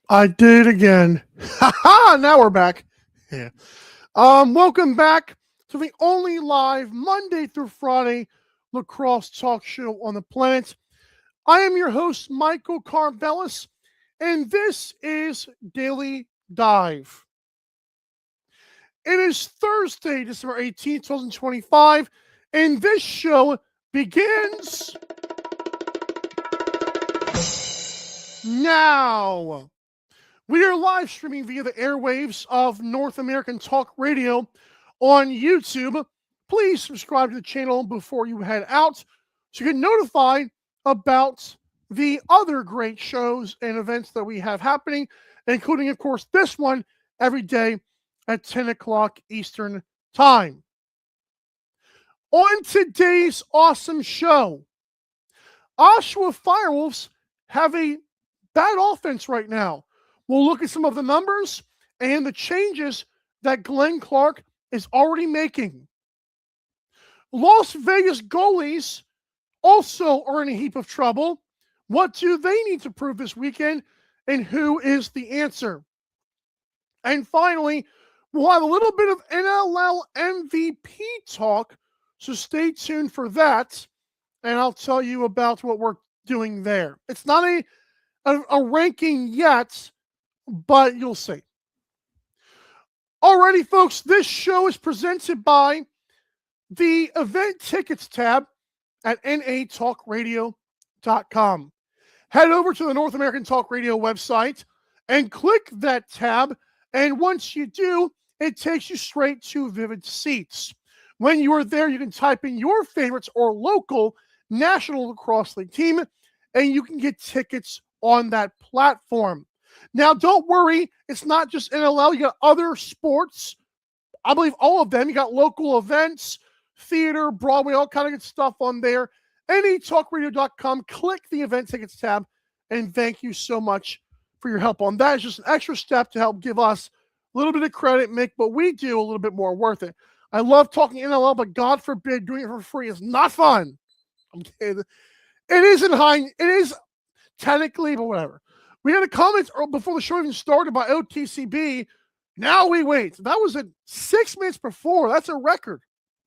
I did again. Ha ha! Now we're back. Yeah. Welcome back to the only live Monday through Friday lacrosse talk show on the planet. I am your host, Michael Karvelis, and this is Daly Dive. It is Thursday, December 18th, 2025, and this show begins now. We are live streaming via the airwaves of North American Talk Radio on YouTube. Please subscribe to the channel before you head out so you get notified about the other great shows and events that we have happening, including, of course, this one every day at 10 o'clock Eastern Time. On today's awesome show, Oshawa Firewolves have a bad offense right now. We'll look at some of the numbers and the changes that Glenn Clark is already making. Las Vegas goalies also are in a heap of trouble. What do they need to prove this weekend, and who is the answer? And finally, we'll have a little bit of NLL MVP talk, so stay tuned for that, and I'll tell you about what we're doing there. It's not a ranking yet, but you'll see. Alrighty, folks, this show is presented by the Event Tickets tab at natalkradio.com. Head over to the North American Talk Radio website and click that tab, and once you do, it takes you straight to Vivid Seats. When you are there, you can type in your favorites or local National Lacrosse League team, and you can get tickets on that platform. Now, don't worry, it's not just NLL. You got other sports. I believe all of them. You got local events, theater, Broadway, all kind of good stuff on there. NETalkRadio.com. Click the event tickets tab, and thank you so much for your help on that. It's just an extra step to help give us a little bit of credit, make what we do a little bit more worth it. I love talking NLL, but God forbid doing it for free is not fun. I'm kidding. It is technically, but whatever. We had a comment before the show even started by OTCB. Now we wait. That was at 6 minutes before. That's a record.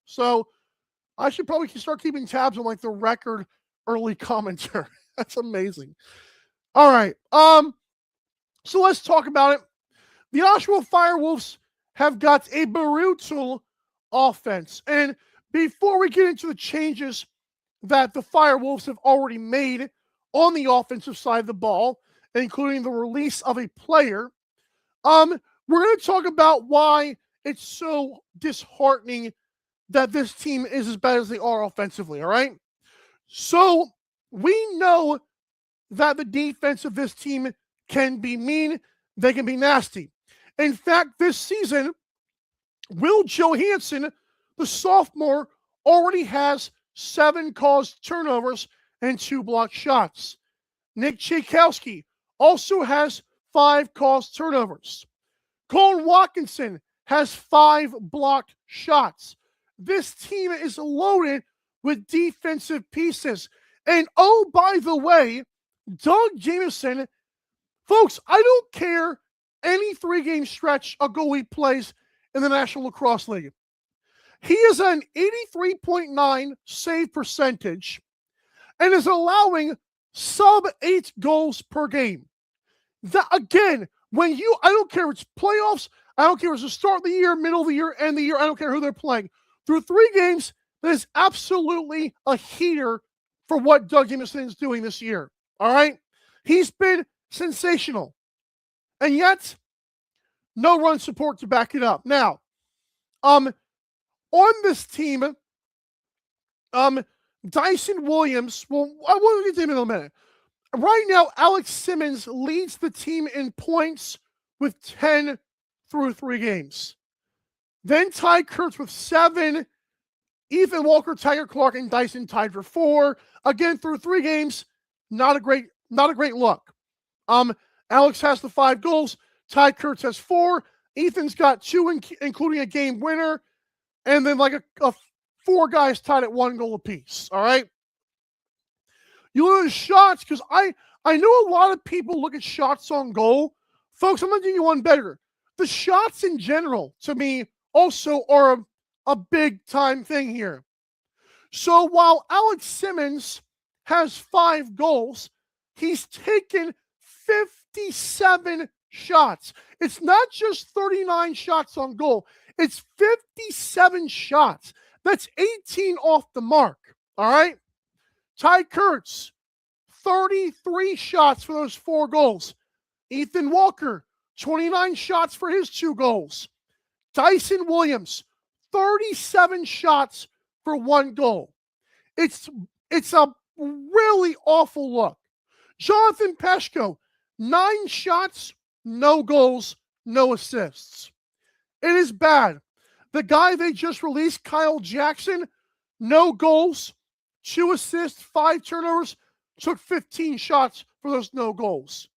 So I should probably start keeping tabs on like the record early commenter. That's amazing. All right. So let's talk about it. The Oshawa Firewolves have got a brutal offense. And before we get into the changes that the Firewolves have already made on the offensive side of the ball, including the release of a player, we're going to talk about why it's so disheartening that this team is as bad as they are offensively, all right? So we know that the defense of this team can be mean, they can be nasty. In fact, this season, Will Johansson, the sophomore, already has 7 caused turnovers and 2 blocked shots. Nick Tchaikovsky also has 5 caused turnovers. Colin Watkinson has 5 blocked shots. This team is loaded with defensive pieces. And oh, by the way, Doug Jamieson, folks, I don't care any 3-game stretch a goalie plays in the National Lacrosse League. He is an 83.9 save percentage and is allowing sub-8 goals per game. That, again, I don't care if it's playoffs, I don't care if it's the start of the year, middle of the year, end of the year, I don't care who they're playing. Through 3 games, that is absolutely a heater for what Doug Jamieson is doing this year. All right? He's been sensational. And yet, no run support to back it up. Now, on this team, Dyson Williams, well, I will get to him in a minute. Right now, Alex Simmons leads the team in points with 10 through 3 games. Then Ty Kurtz with 7. Ethan Walker, Tiger Clark, and Dyson tied for 4. Again, through 3 games, not a great look. Alex has the 5 goals. Ty Kurtz has 4. Ethan's got 2, including a game winner. And then like a 4 guys tied at 1 goal apiece. All right? You look at shots, because I know a lot of people look at shots on goal Folks, I'm going to do you one better. The shots in general, to me, also are a big time thing here. So while Alex Simmons has 5 goals, he's taken 57 shots. It's not just 39 shots on goal. It's 57 shots. That's 18 off the mark. All right? Ty Kurtz, 33 shots for those 4 goals. Ethan Walker, 29 shots for his 2 goals. Dyson Williams, 37 shots for 1 goal. It's a really awful look. Jonathan Peshko, 9 shots, no goals, no assists. It is bad. The guy they just released, Kyle Jackson, no goals, 2 assists, 5 turnovers, took 15 shots for those no goals.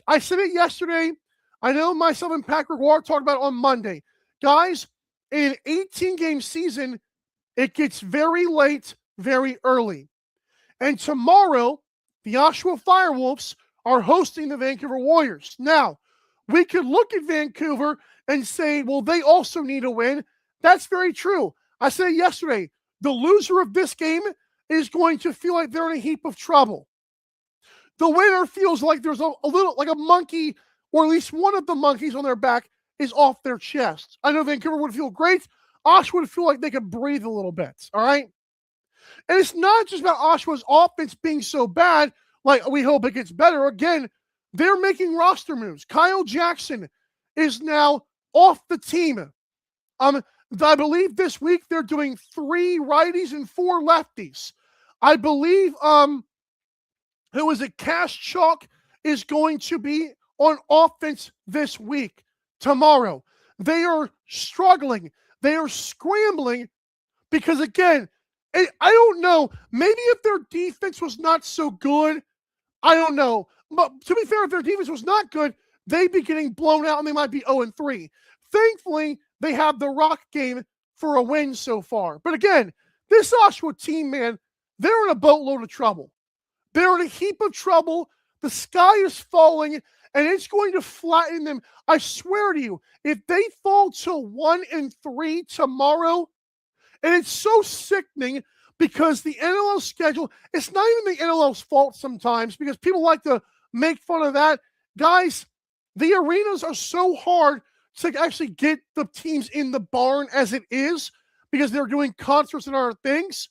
I said it yesterday. I know myself and Patrick Ward talked about it on Monday. Guys, in an 18-game season, it gets very late, very early. And tomorrow, the Oshawa Firewolves are hosting the Vancouver Warriors. Now, we could look at Vancouver and say, well, they also need a win. That's very true. I said yesterday, the loser of this game is going to feel like they're in a heap of trouble. The winner feels like there's a little, like a monkey, or at least one of the monkeys on their back is off their chest. I know Vancouver would feel great. Oshawa would feel like they could breathe a little bit, all right? And it's not just about Oshawa's offense being so bad, like we hope it gets better. Again, they're making roster moves. Kyle Jackson is now off the team. I believe this week they're doing 3 righties and 4 lefties. I believe who was it? Cash Chalk is going to be on offense this week, tomorrow. They are struggling. They are scrambling because, again, I don't know. Maybe if their defense was not so good, I don't know. But to be fair, if their defense was not good, they'd be getting blown out and they might be 0-3. Thankfully, they have the rock game for a win so far. But again, this Oshawa team, man, they're in a boatload of trouble. They're in a heap of trouble. The sky is falling, and it's going to flatten them. I swear to you, if they fall to 1-3 tomorrow, and it's so sickening because the NLL schedule, it's not even the NLL's fault sometimes because people like to make fun of that. Guys, the arenas are so hard to actually get the teams in the barn as it is because they're doing concerts and other things.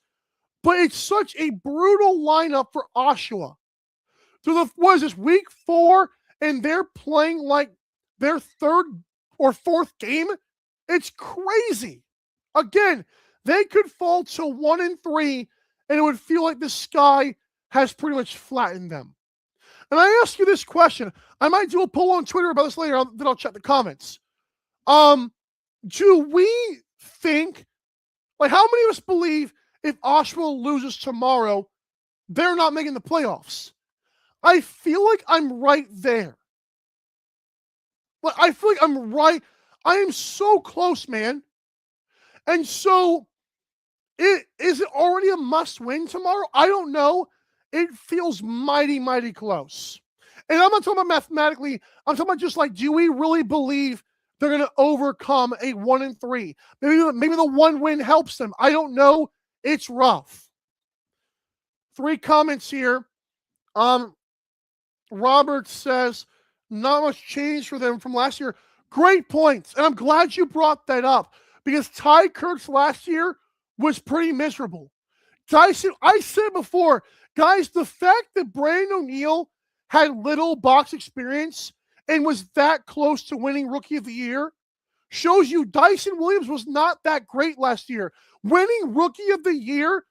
But it's such a brutal lineup for Oshawa. So what is this, week 4, and they're playing like their 3rd or 4th game? It's crazy. Again, they could fall to 1-3, and it would feel like the sky has pretty much flattened them. And I ask you this question. I might do a poll on Twitter about this later, then I'll check the comments. Do we think, like, how many of us believe if Oshawa loses tomorrow, they're not making the playoffs? I feel like I'm right there. But I feel like I'm right. I am so close, man. And so, is it already a must-win tomorrow? I don't know. It feels mighty, mighty close. And I'm not talking about mathematically. I'm talking about just like, do we really believe they're going to overcome a 1-3? Maybe the 1 win helps them. I don't know. It's rough. 3 comments here. Robert says, not much change for them from last year. Great points. And I'm glad you brought that up because Ty Kurtz last year was pretty miserable. Dyson, I said before, guys, the fact that Brandon O'Neill had little box experience and was that close to winning Rookie of the Year shows you Dyson Williams was not that great last year. Winning Rookie of the Year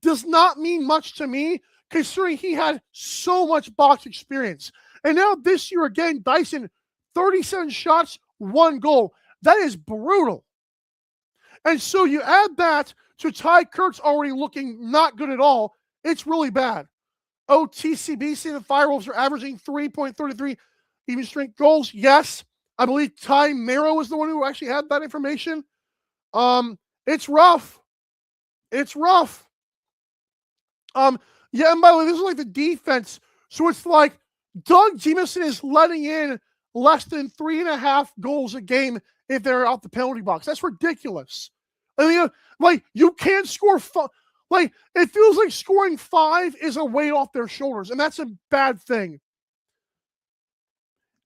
does not mean much to me, considering he had so much box experience. And now this year again, Dyson, 37 shots, 1 goal. That is brutal. And so you add that to Ty Kurtz already looking not good at all. It's really bad. OTCBC, the Firewolves are averaging 3.33 even strength goals. Yes, I believe Ty Merrow was the one who actually had that information. It's rough. It's rough. Yeah, and by the way, this is like the defense. So it's like Doug Jamieson is letting in less than 3.5 goals a game if they're out the penalty box. That's ridiculous. I mean, like, you can't score. Like, it feels like scoring 5 is a weight off their shoulders, and that's a bad thing.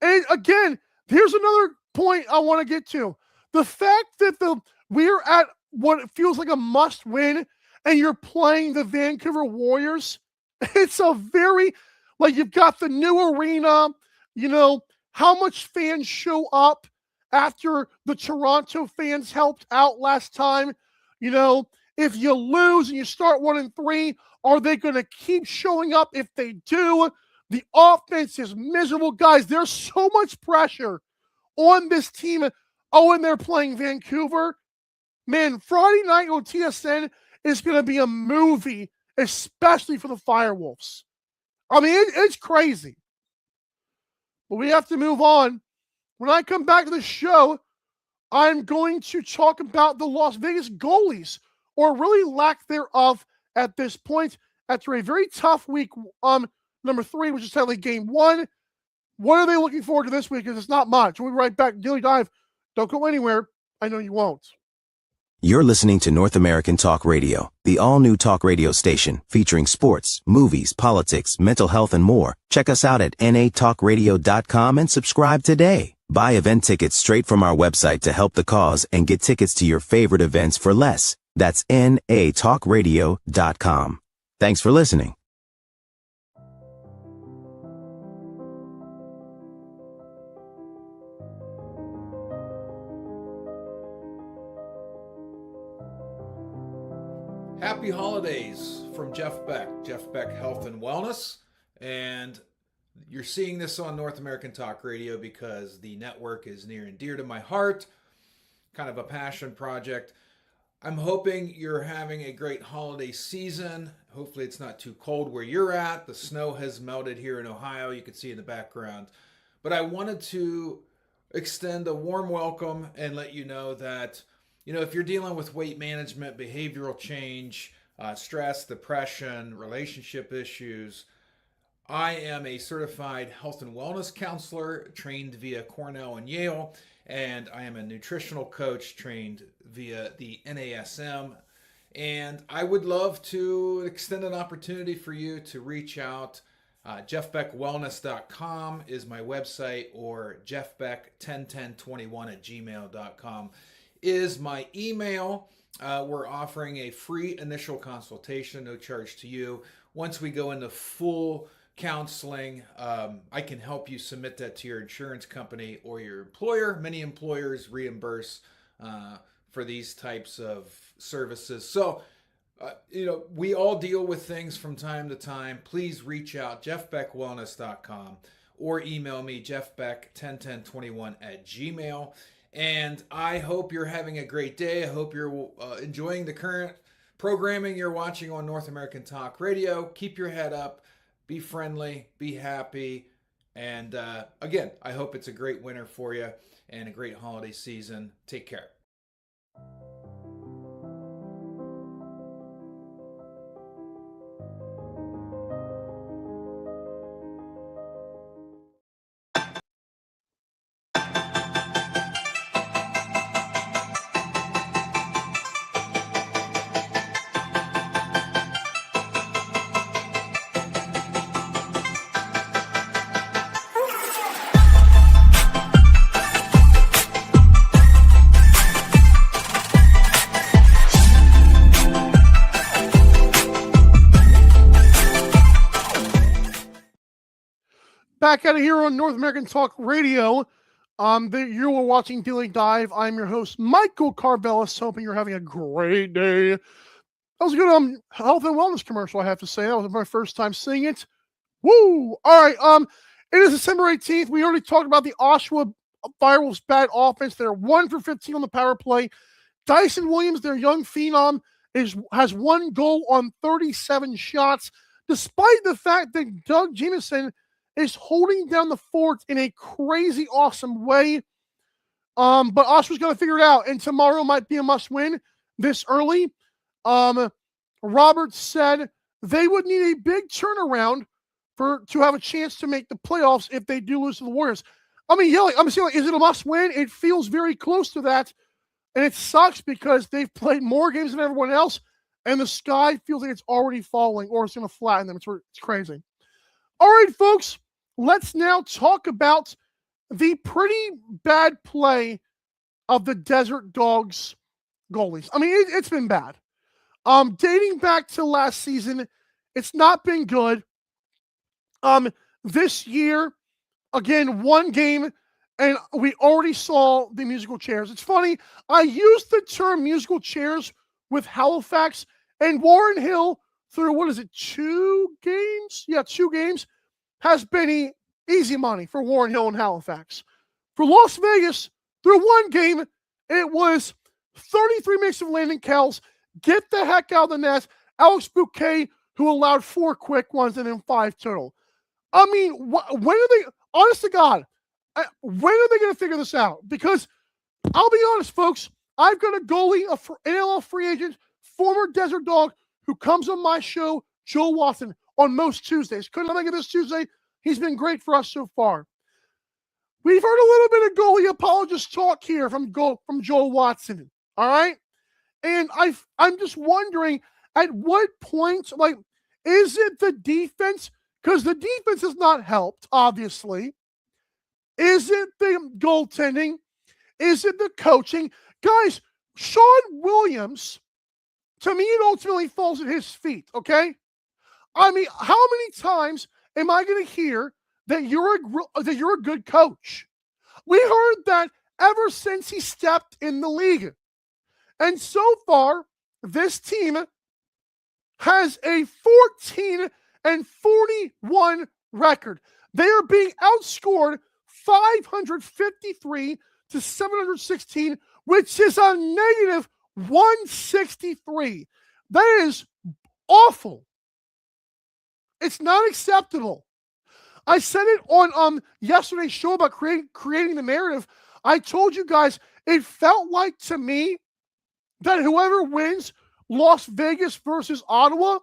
And again, here's another point I want to get to. The fact that we're at what feels like a must win, and you're playing the Vancouver Warriors, it's a very, like, you've got the new arena, how much fans show up after the Toronto fans helped out last time. If you lose and you start 1-3, are they going to keep showing up if they do? The offense is miserable. Guys, there's so much pressure on this team. Oh, and they're playing Vancouver. Man, Friday night on TSN is going to be a movie, especially for the Firewolves. I mean, it's crazy. But we have to move on. When I come back to the show, I'm going to talk about the Las Vegas goalies, or really lack thereof at this point, after a very tough week, number 3, which is sadly game 1. What are they looking forward to this week? Because it's not much. We'll be right back. Daly Dive. Don't go anywhere. I know you won't. You're listening to North American Talk Radio, the all-new talk radio station featuring sports, movies, politics, mental health, and more. Check us out at natalkradio.com and subscribe today. Buy event tickets straight from our website to help the cause and get tickets to your favorite events for less. That's natalkradio.com. Thanks for listening. Happy holidays from Jeff Beck Health and Wellness. And you're seeing this on North American Talk Radio because the network is near and dear to my heart, kind of a passion project. I'm hoping you're having a great holiday season. Hopefully it's not too cold where you're at. The snow has melted here in Ohio. You can see in the background. But I wanted to extend a warm welcome and let you know that, if you're dealing with weight management, behavioral change, stress, depression, relationship issues, I am a certified health and wellness counselor trained via Cornell and Yale, and I am a nutritional coach trained via the NASM. And I would love to extend an opportunity for you to reach out. JeffBeckWellness.com is my website, or JeffBeck101021@gmail.com is my email. We're offering a free initial consultation, no charge to you. Once we go into full counseling, I can help you submit that to your insurance company or your employer. Many employers reimburse for these types of services. So, we all deal with things from time to time. Please reach out, JeffBeckWellness.com, or email me, JeffBeck101021@gmail. And I hope you're having a great day. I hope you're enjoying the current programming you're watching on North American Talk Radio. Keep your head up. Be friendly. Be happy. And again, I hope it's a great winter for you and a great holiday season. Take care. Back out of here on North American Talk Radio. You are watching Daly Dive. I'm your host, Michael Karvelis. Hoping you're having a great day. That was a good health and wellness commercial, I have to say. That was my first time seeing it. Woo! All right. It is December 18th. We already talked about the Oshawa Firewolves' bad offense. They're 1 for 15 on the power play. Dyson Williams, their young phenom, has 1 goal on 37 shots, despite the fact that Doug Jamieson is holding down the fort in a crazy, awesome way. But Oshawa's going to figure it out, and tomorrow might be a must-win this early. Roberts said they would need a big turnaround to have a chance to make the playoffs if they do lose to the Warriors. I mean, yeah, I'm saying, is it a must win? It feels very close to that. And it sucks because they've played more games than everyone else, and the sky feels like it's already falling or it's going to flatten them. It's crazy. All right, folks, let's now talk about the pretty bad play of the Desert Dogs goalies. I mean, it's been bad. Dating back to last season, it's not been good. This year, again, one game, and we already saw the musical chairs. It's funny, I used the term musical chairs with Halifax, and Warren Hill, through, 2 games? Yeah, 2 games, has been easy money for Warren Hill and Halifax. For Las Vegas, through 1 game, it was 33 minutes of Landon Kells, get the heck out of the net, Alex Bouquet, who allowed 4 quick ones and then 5 total. I mean, when are they, honest to God, when are they going to figure this out? Because I'll be honest, folks, I've got a goalie, an NLL free agent, former Desert Dog, who comes on my show, Joel Watson, on most Tuesdays. Couldn't make it this Tuesday. He's been great for us so far. We've heard a little bit of goalie apologist talk here from Joel Watson, all right? And I'm just wondering, at what point, is it the defense? Because the defense has not helped, obviously. Is it the goaltending? Is it the coaching? Guys, Sean Williams, to me, it ultimately falls at his feet, okay? I mean, how many times am I going to hear that you're a good coach? We heard that ever since he stepped in the league. And so far, this team has a 14-41 record. They are being outscored 553 to 716, which is a negative 163. That is awful. It's not acceptable. I said it on yesterday's show about creating the narrative. I told you guys, it felt like to me that whoever wins Las Vegas versus Ottawa,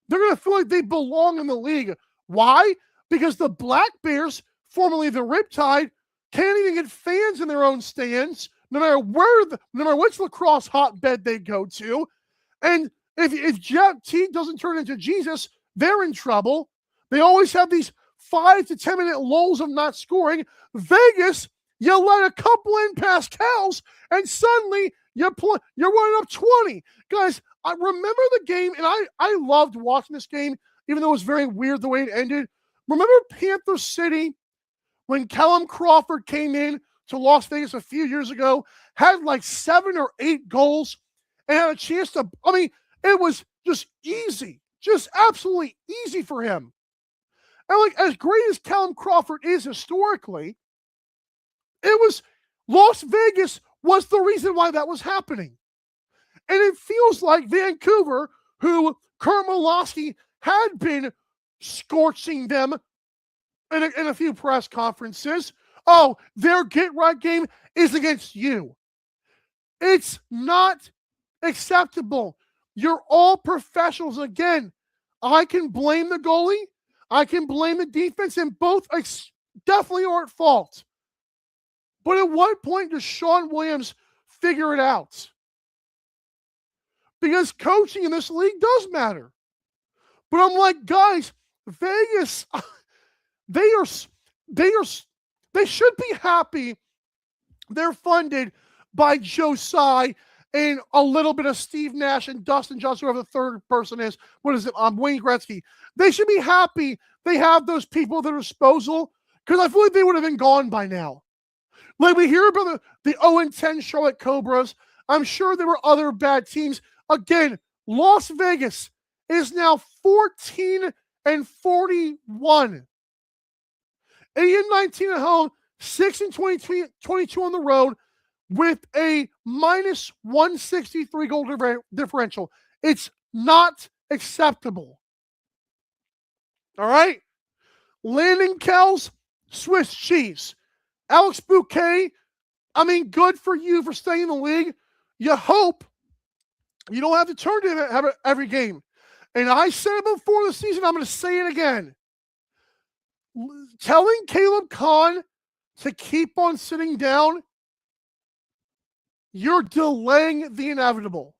they're going to feel like they belong in the league. Why? Because the Black Bears, formerly the Riptide, can't even get fans in their own stands, no matter which lacrosse hotbed they go to. And if Jeff T doesn't turn into Jesus, they're in trouble. They always have these 5 to 10 minute lulls of not scoring. Vegas, you let a couple in past Cal's, and suddenly you're running up 20. Guys, I remember the game, and I loved watching this game, even though it was very weird the way it ended. Remember Panther City, when Callum Crawford came in to Las Vegas a few years ago, had like 7 or 8 goals, and had a chance to, I mean, it was just easy, just absolutely easy for him. And like, as great as Callum Crawford is historically, it was, Las Vegas was the reason why that was happening. And it feels like Vancouver, who Kurt Malosky had been scorching them in a few press conferences. Oh, their get-right game is against you. It's not acceptable. You're all professionals. Again, I can blame the goalie. I can blame the defense, and both definitely are at fault. But at what point does Sean Williams figure it out? Because coaching in this league does matter. But I'm like, guys, Vegas, they should be happy they're funded by Joe Tsai and a little bit of Steve Nash and Dustin Johnson, whoever the third person is. What is it? Wayne Gretzky. They should be happy they have those people at their disposal, because I feel like they would have been gone by now. Like, we hear about the 0-10 Charlotte Cobras. I'm sure there were other bad teams. Again, Las Vegas is now 14-41. 8-19 at home, 6-22 on the road, with a minus 163 goal differential. It's not acceptable. All right? Landon Kells, Swiss cheese. Alex Bouquet, I mean, good for you for staying in the league. You hope you don't have to turn to him every game. And I said it before the season, I'm going to say it again. telling Caleb Kahn to keep on sitting down, you're delaying the inevitable.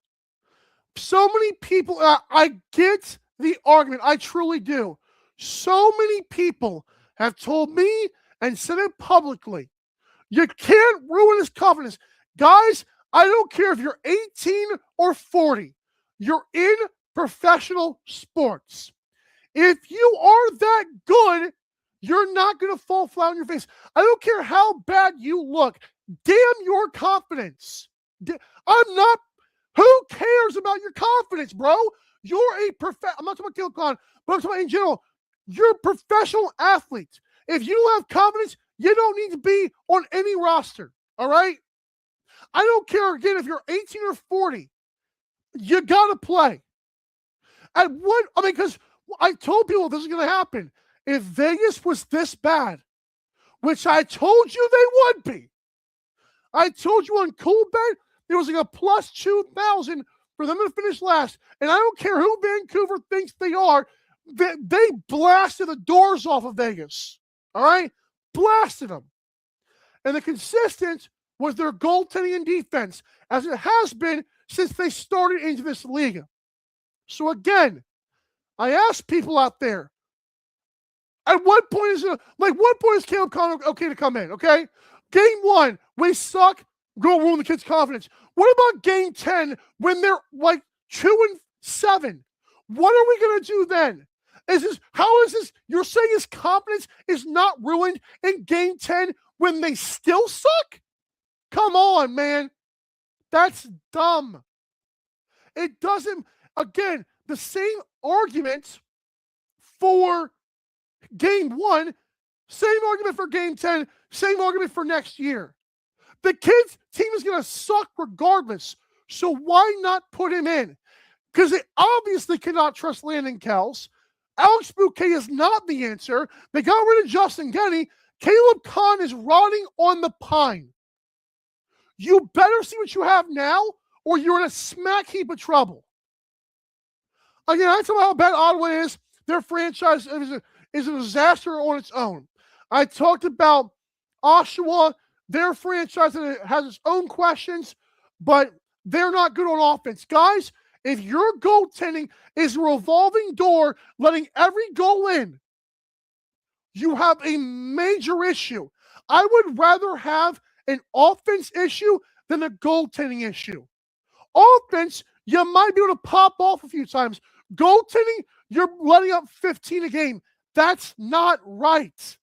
So many people, I get the argument. I truly do. So many people have told me and said it publicly. You can't ruin his confidence. Guys, I don't care if you're 18 or 40. You're in professional sports. If you are that good, you're not going to fall flat on your face. I don't care how bad you look. Damn your confidence. I'm not. Who cares about your confidence, bro? You're a I'm not talking about Caleb Kahn, but I'm talking about in general. You're a professional athlete. If you have confidence, you don't need to be on any roster. All right? I don't care, again, if you're 18 or 40. You got to play. Because I told people this is going to happen. If Vegas was this bad, which I told you they would be, I told you on Coolbet, it was like a plus 2,000 for them to finish last. And I don't care who Vancouver thinks they are. They blasted the doors off of Vegas. All right? Blasted them. And the consistent was their goaltending and defense, as it has been since they started into this league. So again, I ask people out there, at what point is Caleb Kahn okay to come in? Okay? Game 1, we suck. Go ruin the kid's confidence. What about game 10 when they're like 2-7? What are we going to do then? How is this? You're saying his confidence is not ruined in game 10 when they still suck? Come on, man. That's dumb. It doesn't, again, the same argument for game 1, same argument for game 10, same argument for next year. The kid's team is going to suck regardless. So why not put him in? Because they obviously cannot trust Landon Kels. Alex Bouquet is not the answer. They got rid of Justin Genny. Caleb Kahn is rotting on the pine. You better see what you have now, or you're in a smack heap of trouble. Again, I talk about how bad Ottawa is. Their franchise is a disaster on its own. I talked about Oshawa. Their franchise has its own questions, but they're not good on offense. Guys, if your goaltending is a revolving door, letting every goal in, you have a major issue. I would rather have an offense issue than a goaltending issue. Offense, you might be able to pop off a few times. Goaltending, you're letting up 15 a game. That's not right.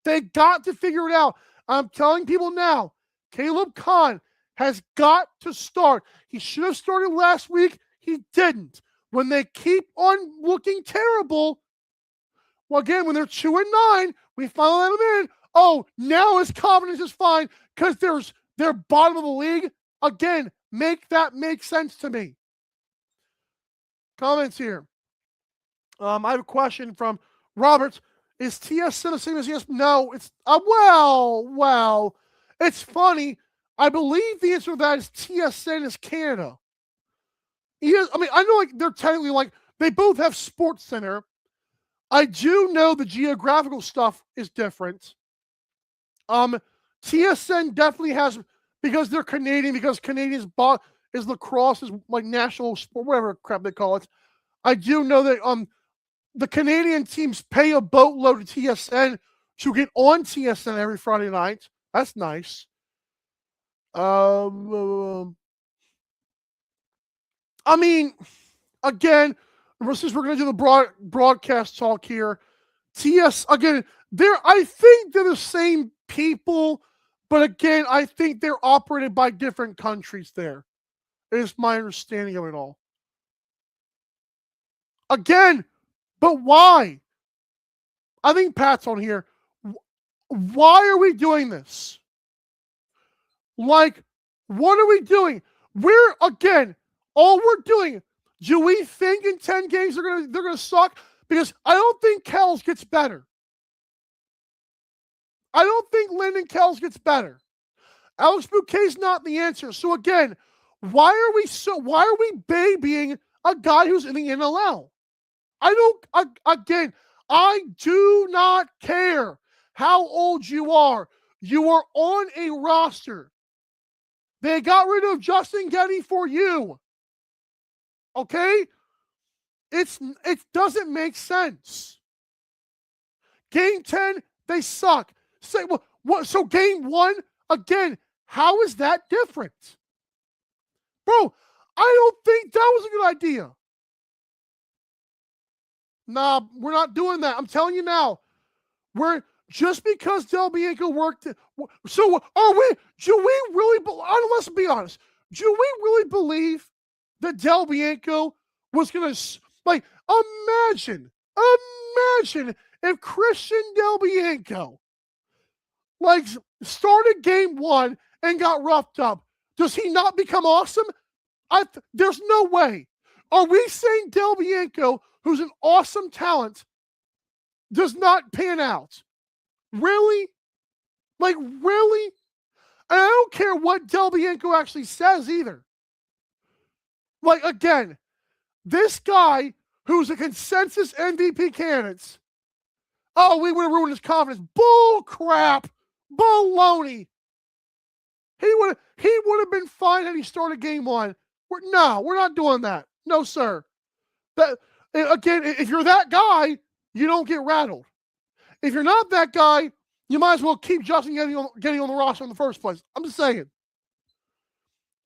They got to figure it out. I'm telling people now, Caleb Kahn has got to start. He should have started last week. He didn't. When they keep on looking terrible, well, again, when they're 2-9, we finally let them in. Oh, now his confidence is fine because they're bottom of the league. Again, make that make sense to me. Comments here. I have a question from Robert. Is TSN the same as ES? No, it's well. It's funny. I believe the answer to that is TSN is Canada. I know they're technically they both have Sports Center. I do know the geographical stuff is different. TSN definitely has, because they're Canadian, because Canadians is lacrosse, is like national sport, whatever crap they call it. I do know that the Canadian teams pay a boatload to TSN to get on TSN every Friday night. That's nice. Again, since we're going to do the broadcast talk here, I think they're the same people, but again, I think they're operated by different countries there. Is my understanding of it all. Again, but why? I think Pat's on here. Why are we doing this? What are we doing? All we're doing, do we think in 10 games they're gonna suck? Because I don't think Kells gets better. I don't think Landon Kells gets better. Alex Bouquet's not the answer. So again, why are we babying a guy who's in the NLL? I do not care how old you are. You are on a roster. They got rid of Justin Getty for you. Okay? It doesn't make sense. Game 10, they suck. Say what? So game 1, again, how is that different? Bro, I don't think that was a good idea. Nah, we're not doing that. I'm telling you now. We're just because Del Bianco worked. So are we? Do we really? Let's be honest. Do we really believe that Del Bianco was gonna imagine if Christian Del Bianco started game 1 and got roughed up? Does he not become awesome? There's no way. Are we saying Del Bianco, who's an awesome talent, does not pan out? Really? Really? And I don't care what Del Bianco actually says either. Again, this guy who's a consensus MVP candidate, we would have ruined his confidence. Bull crap. Baloney. He would have been fine had he started game 1. We're not doing that. No, sir. Again, if you're that guy, you don't get rattled. If you're not that guy, you might as well keep Justin getting on the roster in the first place. I'm just saying.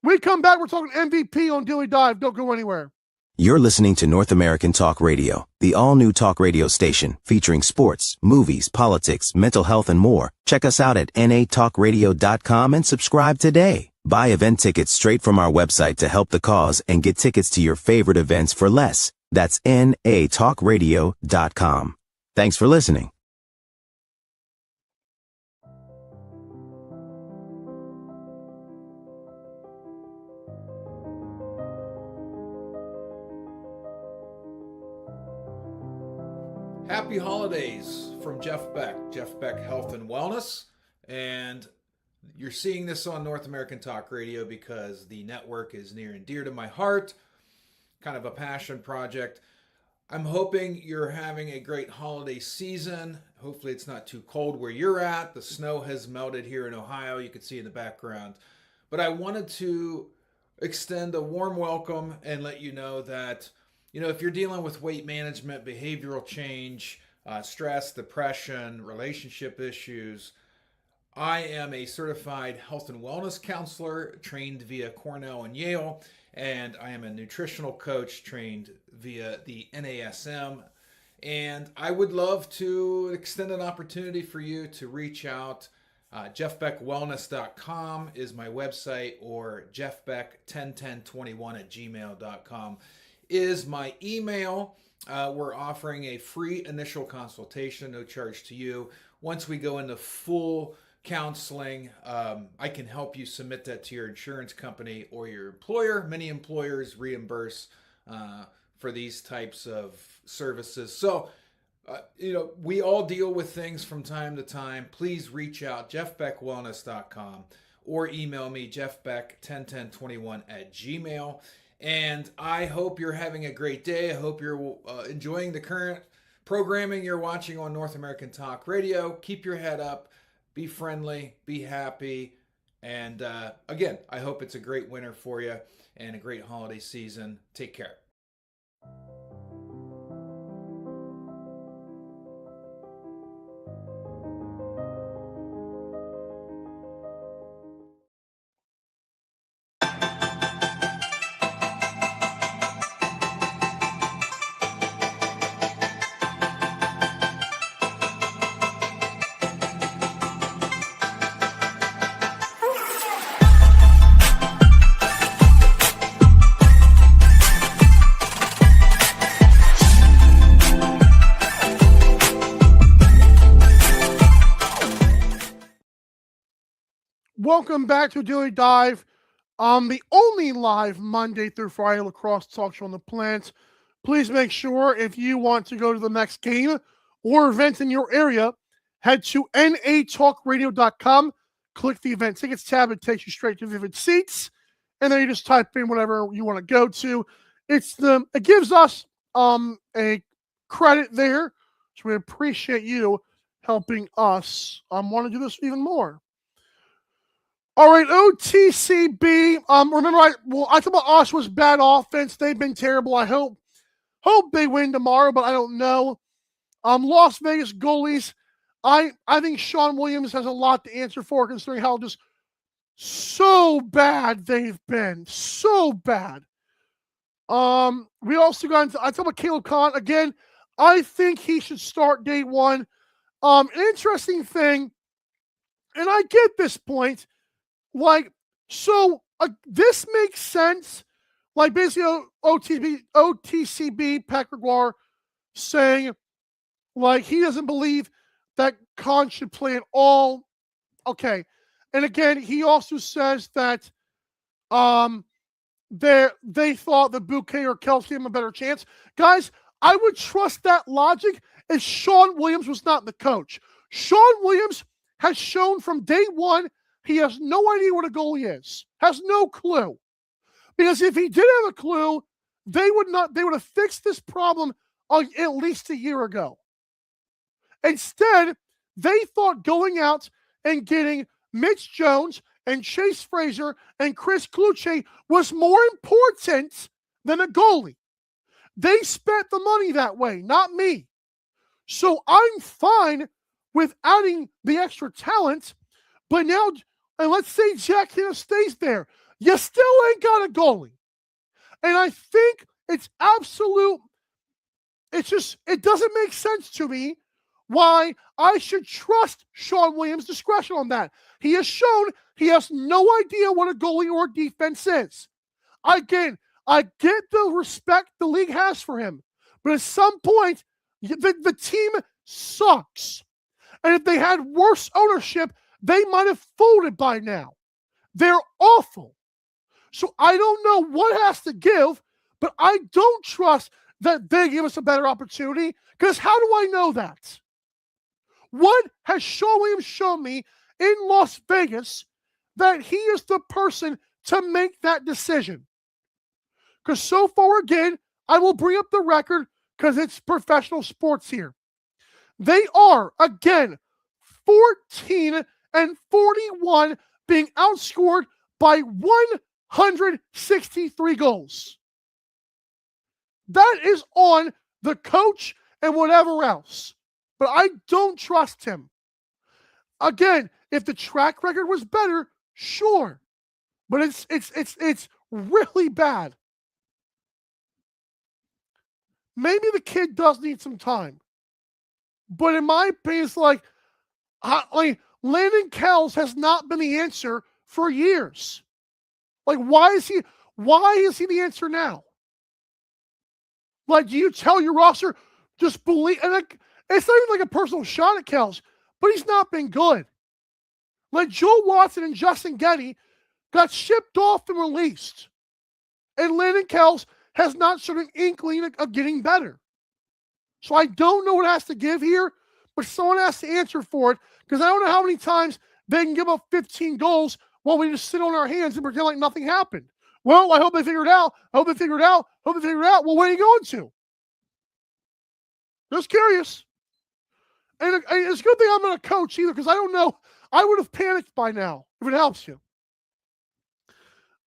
We come back, we're talking MVP on Daly Dive. Don't go anywhere. You're listening to North American Talk Radio, the all-new talk radio station featuring sports, movies, politics, mental health, and more. Check us out at natalkradio.com and subscribe today. Buy event tickets straight from our website to help the cause and get tickets to your favorite events for less. That's natalkradio.com. Thanks for listening. Happy holidays from Jeff Beck Health and Wellness. And you're seeing this on North American Talk Radio because the network is near and dear to my heart, kind of a passion project. I'm hoping you're having a great holiday season. Hopefully it's not too cold where you're at. The snow has melted here in Ohio. You can see in the background. But I wanted to extend a warm welcome and let you know that if you're dealing with weight management, behavioral change, stress, depression, relationship issues, I am a certified health and wellness counselor trained via Cornell and Yale, and I am a nutritional coach trained via the NASM. And I would love to extend an opportunity for you to reach out. JeffBeckWellness.com is my website, or JeffBeck101021@gmail.com is my email. We're offering a free initial consultation, no charge to you. Once we go into full counseling, I can help you submit that to your insurance company or your employer. Many employers reimburse for these types of services. So, we all deal with things from time to time. Please reach out, JeffBeckWellness.com, or email me, JeffBeck101021@gmail.com. And I hope you're having a great day. I hope you're enjoying the current programming you're watching on North American Talk Radio. Keep your head up. Be friendly. Be happy. And again, I hope it's a great winter for you and a great holiday season. Take care. Welcome back to Daly Dive, the only live Monday through Friday lacrosse talk show on the planet. Please make sure, if you want to go to the next game or event in your area, head to natalkradio.com, click the event tickets tab. It takes you straight to Vivid Seats, and then you just type in whatever you want to go to. It gives us a credit there So we appreciate you helping us want to do this even more. All right, OTCB. Remember, I talked about Oshawa's bad offense. They've been terrible. I hope they win tomorrow, but I don't know. Las Vegas goalies. I think Sean Williams has a lot to answer for, considering how just so bad they've been. So bad. We also got into, I talked about Caleb Kahn again. I think he should start day one. An interesting thing, and I get this point. Like, so this makes sense. Like, basically, OTCB, Pat Gregoire, saying, like, he doesn't believe that Kahn should play at all. Okay. And again, he also says that they thought that Bouquet or Kelsey gave him a better chance. Guys, I would trust that logic if Sean Williams was not the coach. Sean Williams has shown from day one he has no idea what a goalie is. Has no clue. Because if he did have a clue, they would have fixed this problem at least a year ago. Instead, they thought going out and getting Mitch Jones and Chase Fraser and Chris Kluche was more important than a goalie. They spent the money that way, not me. So I'm fine with adding the extra talent, but now, and let's say Jack Hannah stays there, you still ain't got a goalie. And I think it's it doesn't make sense to me why I should trust Sean Williams' discretion on that. He has shown he has no idea what a goalie or defense is. Again, I get the respect the league has for him, but at some point, the team sucks. And if they had worse ownership, they might have folded by now. They're awful. So I don't know what has to give, but I don't trust that they give us a better opportunity, because how do I know that? What has Sean Williams shown me in Las Vegas that he is the person to make that decision? Because so far, again, I will bring up the record because it's professional sports here. They are, again, 14-41, being outscored by 163 goals. That is on the coach and whatever else. But I don't trust him. Again, if the track record was better, sure. But it's really bad. Maybe the kid does need some time. But in my opinion, it's like Landon Kells has not been the answer for years. Like, why is he the answer now? Like, do you tell your roster, just believe, and it's not even like a personal shot at Kells, but he's not been good. Like, Joe Watson and Justin Getty got shipped off and released. And Landon Kells has not shown an inkling of getting better. So I don't know what has to give here, but someone has to answer for it, because I don't know how many times they can give up 15 goals while we just sit on our hands and pretend like nothing happened. Well, I hope they figure it out. I hope they figure it out. I hope they figure it out. Well, where are you going to? Just curious. And it's a good thing I'm not a coach either, because I don't know. I would have panicked by now, if it helps you.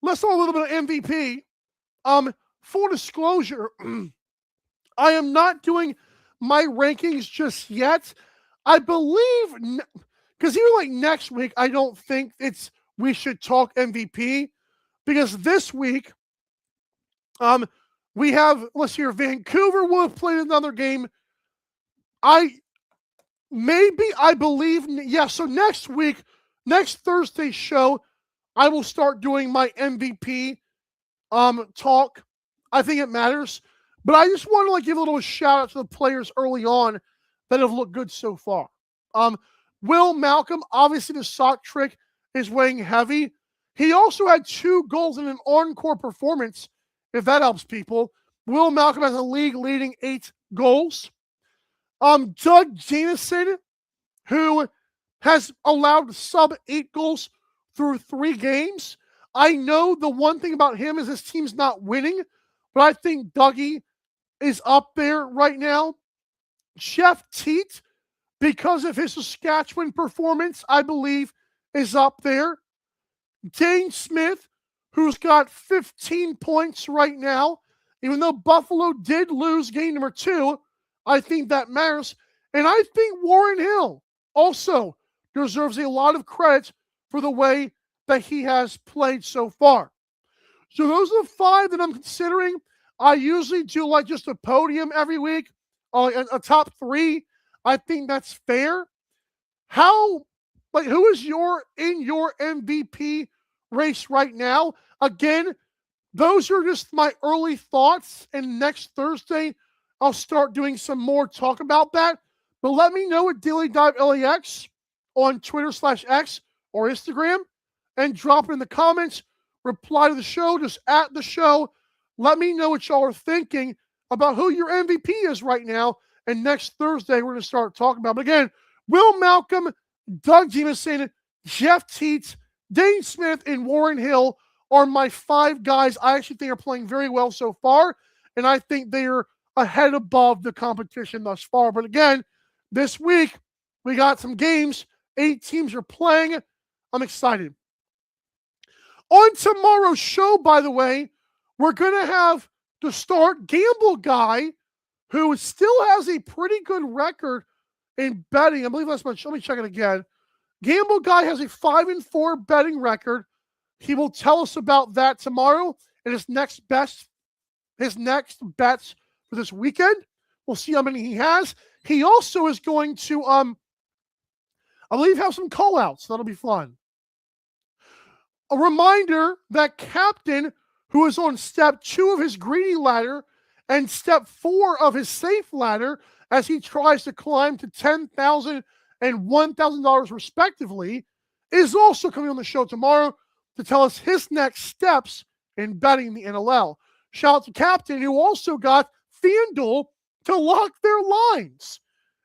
Let's talk a little bit of MVP. Full disclosure, I am not doing my rankings just yet. I believe, because even like next week, I don't think we should talk MVP, because this week, we have, let's hear, Vancouver will have played another game. So next week, next Thursday's show, I will start doing my MVP talk. I think it matters. But I just want to give a little shout out to the players early on that have looked good so far. Will Malcolm, obviously the sock trick is weighing heavy. He also had 2 goals in an encore performance, if that helps people. Will Malcolm has a league-leading 8 goals. Doug Janison, who has allowed sub 8 goals through 3 games. I know the one thing about him is his team's not winning, but I think Dougie is up there right now. Jeff Teat, because of his Saskatchewan performance, I believe, is up there. Dane Smith, who's got 15 points right now. Even though Buffalo did lose game number 2, I think that matters. And I think Warren Hill also deserves a lot of credit for the way that he has played so far. So those are the 5 that I'm considering. I usually do like just a podium every week, a top 3. I think that's fair. Who is in your MVP race right now? Again, those are just my early thoughts, and next Thursday, I'll start doing some more talk about that. But let me know at Daly Dive LAX on Twitter/X or Instagram, and drop it in the comments. Reply to the show, just at the show. Let me know what y'all are thinking about who your MVP is right now. And next Thursday, we're going to start talking about it. But again, Will Malcolm, Doug Jameson, Jeff Teets, Dane Smith, and Warren Hill are my 5 guys I actually think are playing very well so far. And I think they are ahead above the competition thus far. But again, this week, we got some games. 8 teams are playing. I'm excited. On tomorrow's show, by the way, we're going to have to start Gamble Guy, who still has a pretty good record in betting. I believe that's much. Let me check it again. Gamble Guy has a 5-4 betting record. He will tell us about that tomorrow and his next bets for this weekend. We'll see how many he has. He also is going to, I believe, have some call-outs. That'll be fun. A reminder that Captain, who is on step 2 of his greedy ladder and step 4 of his safe ladder as he tries to climb to $10,000 and $1,000 respectively, is also coming on the show tomorrow to tell us his next steps in betting the NLL. Shout out to Captain, who also got FanDuel to lock their lines.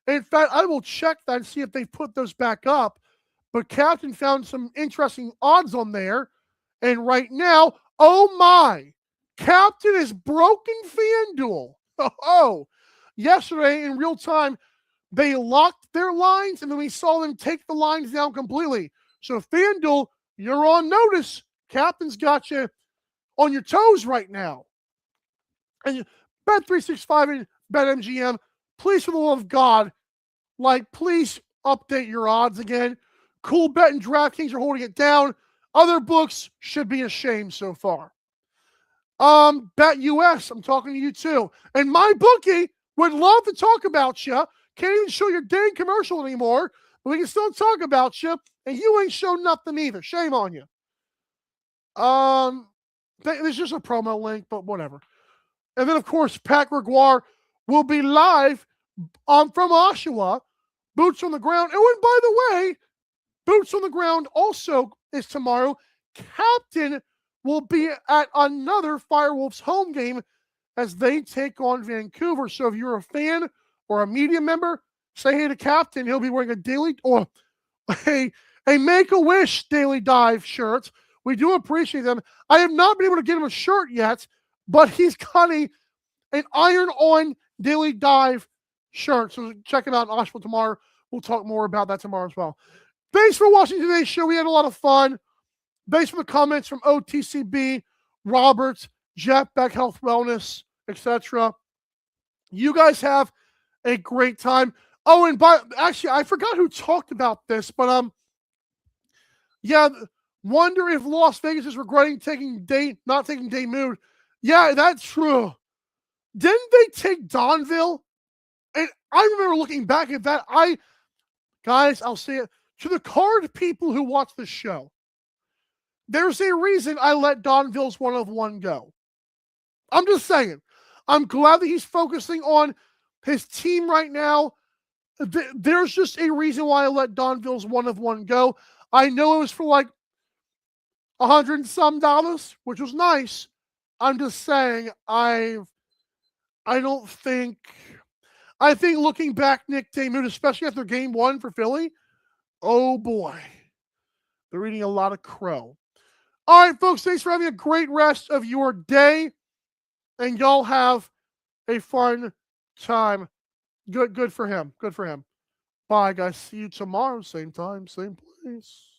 In fact, I will check that and see if they put those back up. But Captain found some interesting odds on there. And right now, oh my, Captain has broken FanDuel. Oh, yesterday in real time, they locked their lines, and then we saw them take the lines down completely. So FanDuel, you're on notice. Captain's got you on your toes right now. And Bet365 and BetMGM, please, for the love of God, please update your odds again. Cool Bet and DraftKings are holding it down. Other books should be ashamed so far. BetUS, I'm talking to you too. And my bookie would love to talk about you. Can't even show your dang commercial anymore, but we can still talk about you. And you ain't shown nothing either. Shame on you. There's just a promo link, but whatever. And then, of course, Pat Gregoire will be live from Oshawa. Boots on the ground. Oh, and by the way, Boots on the ground also is tomorrow. Captain will be at another Firewolves home game as they take on Vancouver. So if you're a fan or a media member, say hey to Captain. He'll be wearing a Daily or a Make-A-Wish Daily Dive shirt. We do appreciate them. I have not been able to get him a shirt yet, but he's got an iron-on Daily Dive shirt. So check it out in Oshawa tomorrow. We'll talk more about that tomorrow as well. Thanks for watching today's show. We had a lot of fun. Thanks for the comments from OTCB, Roberts, Jeff Beck Health Wellness, etc. You guys have a great time. Oh, and actually, I forgot who talked about this, but wonder if Las Vegas is regretting not taking Day Mood. Yeah, that's true. Didn't they take Donville? And I remember looking back at that. Guys, I'll say it to the card people who watch the show. There's a reason I let Donville's 1-of-1 go. I'm just saying. I'm glad that he's focusing on his team right now. There's just a reason why I let Donville's 1-of-1 go. I know it was for like $100 and some, which was nice. I'm just saying I think looking back, Nick Damoud, especially after game 1 for Philly, oh boy, they're eating a lot of crow. All right, folks, thanks for having a great rest of your day, and y'all have a fun time Good for him. Good for him. Bye, guys. See you tomorrow. Same time, same place.